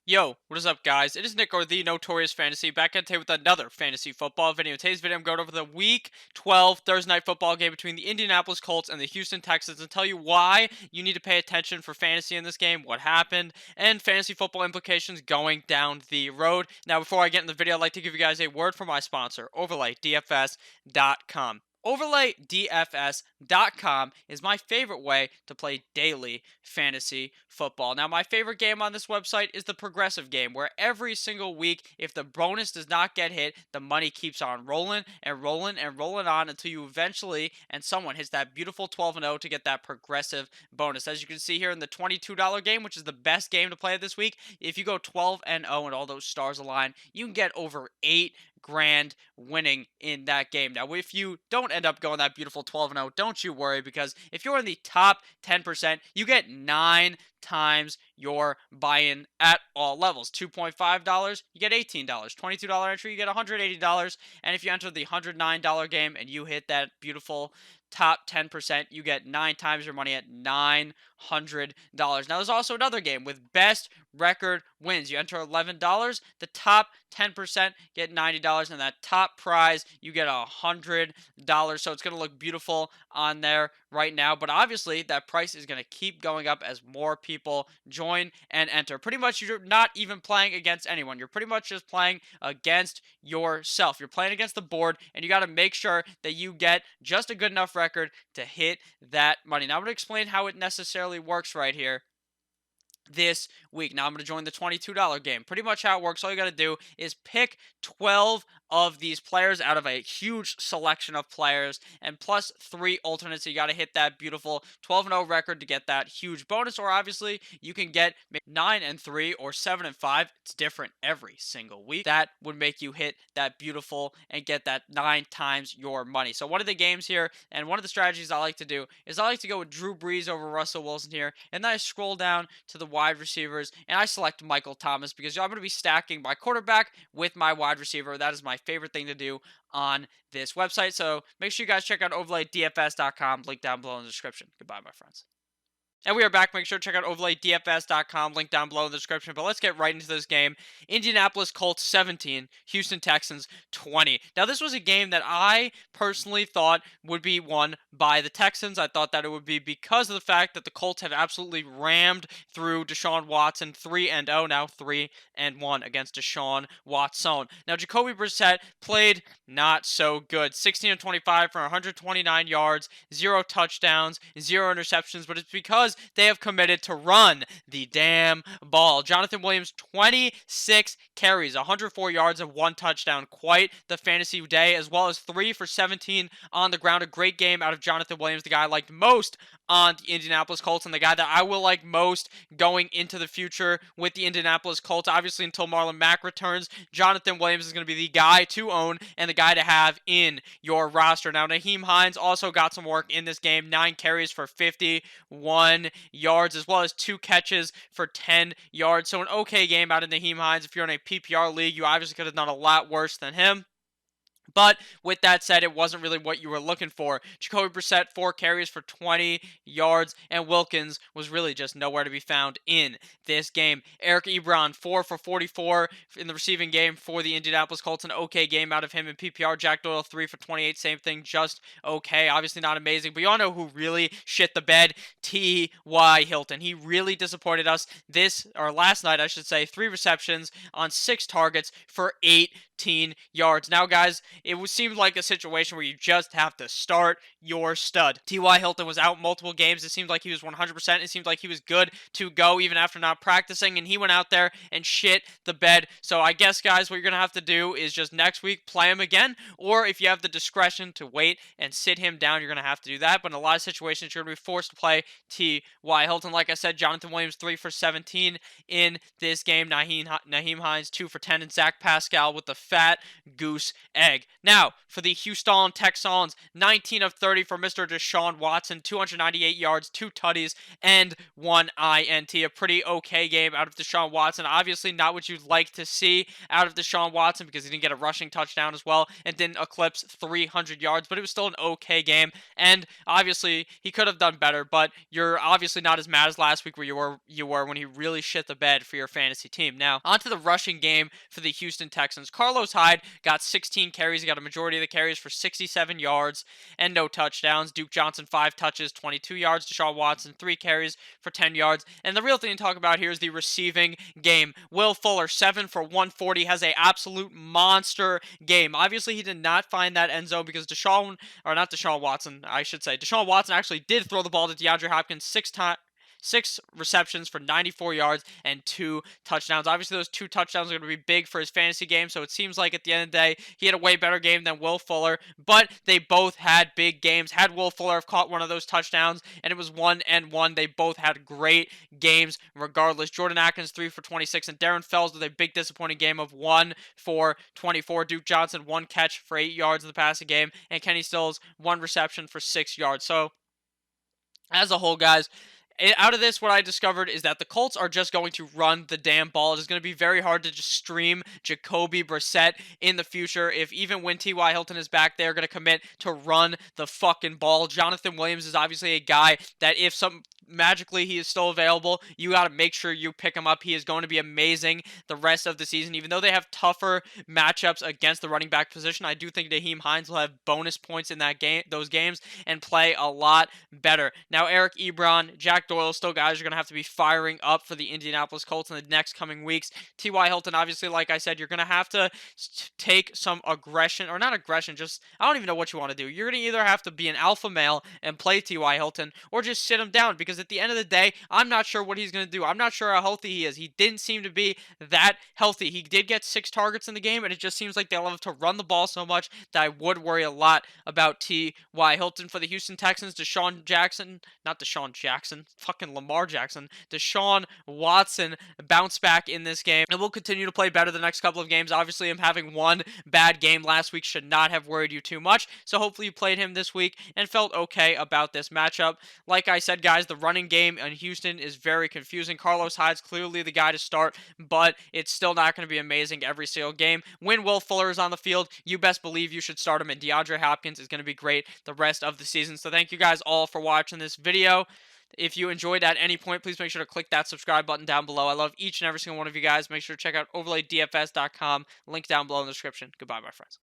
Yo, what is up, guys? It is Nick, or the Notorious Fantasy, back at today with another fantasy football video. In today's video, I'm going over the Week 12 Thursday Night Football game between the Indianapolis Colts and the Houston Texans and tell you why you need to pay attention for fantasy in this game, what happened, and fantasy football implications going down the road. Now, before I get in the video, I'd like to give you guys a word from my sponsor, DFScom. DFScom is my favorite way to play daily fantasy football. Now, my favorite game on this website is the progressive game, where every single week, if the bonus does not get hit, the money keeps on rolling and rolling and rolling on until you eventually and someone hits that beautiful 12-0 to get that progressive bonus. As you can see here in the $22 game, which is the best game to play this week, if you go 12-0 and all those stars align, you can get over 8 grand winning in that game. Now, if you don't end up going that beautiful 12-0, don't you worry, because if you're in the top 10%, you get 9 times your buy-in at all levels. $2.5, you get $18. $22 entry, you get $180. And if you enter the $109 game and you hit that beautiful top 10%, you get 9 times your money at $900. Now, there's also another game with best record wins. You enter $11, the top 10% get $90, and that top prize, you get $100. So it's going to look beautiful on there right now. But obviously, that price is going to keep going up as more people join and enter. Pretty much, you're not even playing against anyone. You're pretty much just playing against yourself. You're playing against the board, and you got to make sure that you get just a good enough record to hit that money. Now, I'm going to explain how it necessarily works right here this week. Now I'm going to join the $22 game. Pretty much how it works, all you got to do is pick 12 of these players out of a huge selection of players and plus 3 alternates. So you got to hit that beautiful 12-0 record to get that huge bonus, or obviously you can get 9-3 or 7-5. It's different every single week. That would make you hit that beautiful and get that 9 times your money. So one of the games here and one of the strategies I like to do is I like to go with Drew Brees over Russell Wilson here, and then I scroll down to the wide receivers and I select Michael Thomas because I'm going to be stacking my quarterback with my wide receiver. That is my favorite thing to do on this website. So make sure you guys check out overlaydfs.com. Link down below in the description. Goodbye, my friends. And we are back. Make sure to check out overlaydfs.com. Link down below in the description. But let's get right into this game. Indianapolis Colts 17, Houston Texans 20. Now, this was a game that I personally thought would be won by the Texans. I thought that it would be because of the fact that the Colts have absolutely rammed through Deshaun Watson 3-0, now 3-1 against Deshaun Watson. Now, Jacoby Brissett played not so good. 16-25 for 129 yards, 0 touchdowns, 0 interceptions, but it's because they have committed to run the damn ball. Jonathan Williams, 26 carries, 104 yards, and 1 touchdown. Quite the fantasy day, as well as 3 for 17 on the ground. A great game out of Jonathan Williams, the guy I liked most on the Indianapolis Colts and the guy that I will like most going into the future with the Indianapolis Colts. Obviously, until Marlon Mack returns, Jonathan Williams is going to be the guy to own and the guy to have in your roster. Now, Nyheim Hines also got some work in this game. 9 carries for 51 yards, as well as 2 catches for 10 yards. So an okay game out of Nyheim Hines. If you're in a PPR league, you obviously could have done a lot worse than him. But with that said, it wasn't really what you were looking for. Jacoby Brissett, 4 carries for 20 yards, and Wilkins was really just nowhere to be found in this game. Eric Ebron, 4 for 44 in the receiving game for the Indianapolis Colts. An okay game out of him in PPR. Jack Doyle, 3 for 28, same thing, just okay. Obviously not amazing, but you all know who really shit the bed. T.Y. Hilton. He really disappointed us last night, I should say. 3 receptions on 6 targets for 18 yards. Now, guys, it seemed like a situation where you just have to start your stud. T.Y. Hilton was out multiple games. It seemed like he was 100%. It seemed like he was good to go even after not practicing, and he went out there and shit the bed. So I guess, guys, what you're going to have to do is just next week play him again, or if you have the discretion to wait and sit him down, you're going to have to do that. But in a lot of situations, you're going to be forced to play T.Y. Hilton. Like I said, Jonathan Williams, 3 for 17 in this game. Nyheim Hines, 2 for 10, and Zach Pascal with the fat goose egg. Now, for the Houston Texans, 19 of 30 for Mr. Deshaun Watson, 298 yards, 2 tutties, and 1 INT. A pretty okay game out of Deshaun Watson. Obviously not what you'd like to see out of Deshaun Watson because he didn't get a rushing touchdown as well and didn't eclipse 300 yards, but it was still an okay game. And obviously he could have done better, but you're obviously not as mad as last week where you were when he really shit the bed for your fantasy team. Now, onto the rushing game for the Houston Texans. Carlos Hyde got 16 carries. He got a majority of the carries for 67 yards and no touchdowns. Duke Johnson, 5 touches, 22 yards. Deshaun Watson, 3 carries for 10 yards. And the real thing to talk about here is the receiving game. Will Fuller, 7 for 140, has a absolute monster game. Obviously, he did not find that end zone because Deshaun Watson actually did throw the ball to DeAndre Hopkins 6 receptions for 94 yards and 2 touchdowns. Obviously, those 2 touchdowns are going to be big for his fantasy game, so it seems like at the end of the day, he had a way better game than Will Fuller, but they both had big games. Had Will Fuller have caught one of those touchdowns, and it was 1-1, they both had great games regardless. Jordan Atkins, 3 for 26, and Darren Fells with a big disappointing game of 1 for 24. Duke Johnson, 1 catch for 8 yards in the passing game, and Kenny Stills, 1 reception for 6 yards. So, as a whole, guys, out of this, what I discovered is that the Colts are just going to run the damn ball. It is going to be very hard to just stream Jacoby Brissett in the future. If even when T.Y. Hilton is back, they're going to commit to run the fucking ball. Jonathan Williams is obviously a guy that if magically he is still available, you got to make sure you pick him up. He is going to be amazing the rest of the season. Even though they have tougher matchups against the running back position, I do think Naheem Hines will have bonus points in those games and play a lot better. Now, Eric Ebron, Jack Doyle, still guys are going to have to be firing up for the Indianapolis Colts in the next coming weeks. T.Y. Hilton, obviously, like I said, you're going to have to take some aggression, or not aggression, just, I don't even know what you want to do. You're going to either have to be an alpha male and play T.Y. Hilton, or just sit him down, because at the end of the day, I'm not sure what he's going to do. I'm not sure how healthy he is. He didn't seem to be that healthy. He did get 6 targets in the game, and it just seems like they love to run the ball so much that I would worry a lot about T.Y. Hilton. For the Houston Texans, Lamar Jackson, Deshaun Watson bounce back in this game and will continue to play better the next couple of games. Obviously, him having one bad game last week should not have worried you too much, so hopefully you played him this week and felt okay about this matchup. Like I said, guys, the running game in Houston is very confusing. Carlos Hyde's clearly the guy to start, but it's still not going to be amazing every single game. When Will Fuller is on the field, you best believe you should start him, and DeAndre Hopkins is going to be great the rest of the season. So thank you guys all for watching this video. If you enjoyed at any point, please make sure to click that subscribe button down below. I love each and every single one of you guys. Make sure to check out overlaydfs.com. Link down below in the description. Goodbye, my friends.